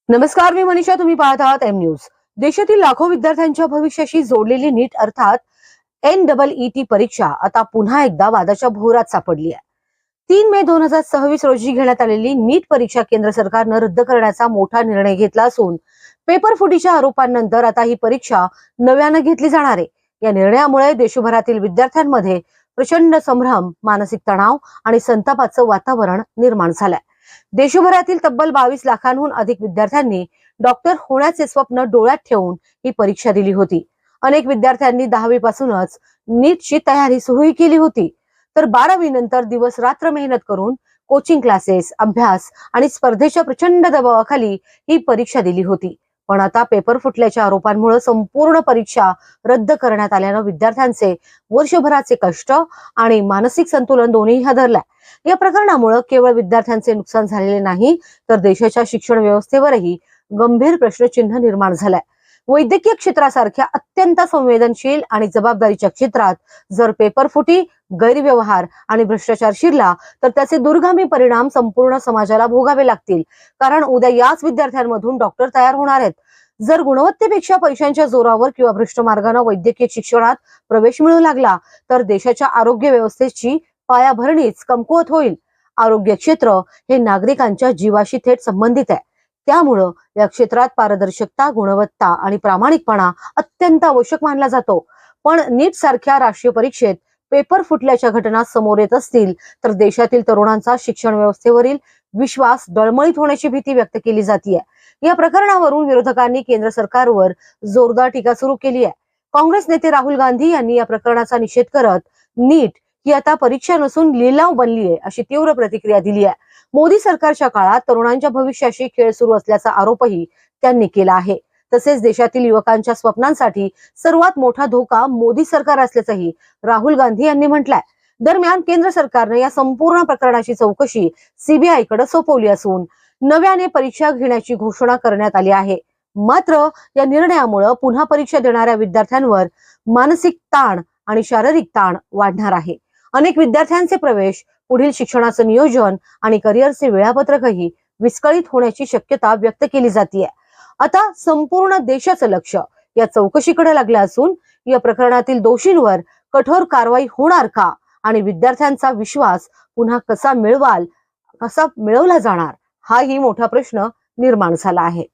नमस्कार, मी मनीषा. तुम्ही पाहत आहात एम न्यूज. देशातील लाखो विद्यार्थ्यांच्या भविष्याशी जोडलेली नीट अर्थात NEET परीक्षा आता पुन्हा एकदा वादाच्या भोवऱ्यात सापडली आहे. 3 मे 2026 रोजी घेण्यात आलेली नीट परीक्षा केंद्र सरकारनं रद्द करण्याचा मोठा निर्णय घेतला असून पेपर फुटीच्या आरोपांनंतर आता ही परीक्षा नव्यानं घेतली जाणार आहे. या निर्णयामुळे देशभरातील विद्यार्थ्यांमध्ये प्रचंड संभ्रम, मानसिक तणाव आणि संतापाचं वातावरण निर्माण झालंय. देशभरातील तब्बल 22 लाखांहून अधिक विद्यार्थ्यांनी डॉक्टर होण्याचे स्वप्न डोळ्यात ठेवून ही परीक्षा दिली होती. अनेक विद्यार्थ्यांनी 10वी पासूनच नीटची तयारी सुरू केली होती, तर 12वी नंतर दिवस रात्र मेहनत करून कोचिंग क्लासेस, अभ्यास आणि स्पर्धेच्या प्रचंड दबावाखाली ही परीक्षा दिली होती. पण आता पेपर फुटल्याच्या आरोपांमुळे संपूर्ण परीक्षा रद्द करण्यात आल्यानं विद्यार्थ्यांचे वर्षभराचे कष्ट आणि मानसिक संतुलन दोन्ही हादरलंय. या प्रकरणामुळे केवळ विद्यार्थ्यांचे नुकसान झालेले नाही, तर देशाच्या शिक्षण व्यवस्थेवरही गंभीर प्रश्नचिन्ह निर्माण झालंय. वैद्यकीय क्षेत्रासारख्या अत्यंत संवेदनशील आणि जबाबदारीच्या क्षेत्रात जर पेपर फुटी, गैरव्यवहार आणि भ्रष्टाचार शिरला तर त्याचे दूरगामी परिणाम संपूर्ण समाजाला भोगावे लागतील. कारण उद्या याच विद्यार्थ्यांमधून डॉक्टर तयार होणार आहेत. जर गुणवत्तेपेक्षा पैशांच्या जोरावर किंवा भ्रष्ट मार्गाने वैद्यकीय शिक्षणात प्रवेश मिळू लागला तर देशाच्या आरोग्य व्यवस्थेची पायाभरणीच कमकुवत होईल. आरोग्य क्षेत्र हे नागरिकांच्या जीवाशी थेट संबंधित आहे. त्यामुळं या क्षेत्रात पारदर्शकता, गुणवत्ता आणि प्रामाणिकपणा अत्यंत आवश्यक मानला जातो. पण नीट सारख्या राष्ट्रीय परीक्षेत पेपर फुटल्याच्या घटना समोर येत असतील तर देशातील तरुणांचा शिक्षण व्यवस्थेवरील विश्वास डळमळीत होण्याची भीती व्यक्त केली जाते. या प्रकरणावरून विरोधकांनी केंद्र सरकारवर जोरदार टीका सुरू केली आहे. काँग्रेस नेते राहुल गांधी यांनी या प्रकरणाचा निषेध करत नीट ही आता परीक्षा नसून लिलाव बनली आहे अशी तीव्र प्रतिक्रिया दिली आहे. मोदी सरकारच्या काळात तरुणांच्या भविष्याशी खेळ सुरू असल्याचा आरोपही त्यांनी केला आहे. तसेच देशातील युवकांच्या स्वप्नांसाठी सर्वात मोठा धोका मोदी सरकार असल्याचंही राहुल गांधी यांनी म्हटलंय. दरम्यान केंद्र सरकारने या संपूर्ण प्रकरणाची चौकशी CBI कडे सोपवली असून नव्याने परीक्षा घेण्याची घोषणा करण्यात आली आहे. मात्र या निर्णयामुळे पुन्हा परीक्षा देणाऱ्या विद्यार्थ्यांवर मानसिक ताण आणि शारीरिक ताण वाढणार आहे. अनेक विद्यार्थ्यांचे प्रवेश, पुढील शिक्षणाचं नियोजन आणि करिअरचे वेळापत्रकही विस्कळीत होण्याची शक्यता व्यक्त केली जाते. आता संपूर्ण देशाचं लक्ष या चौकशीकडे लागलं असून या प्रकरणातील दोषींवर कठोर कारवाई होणार का आणि विद्यार्थ्यांचा विश्वास पुन्हा कसा मिळवला जाणार, हाही मोठा प्रश्न निर्माण झाला आहे.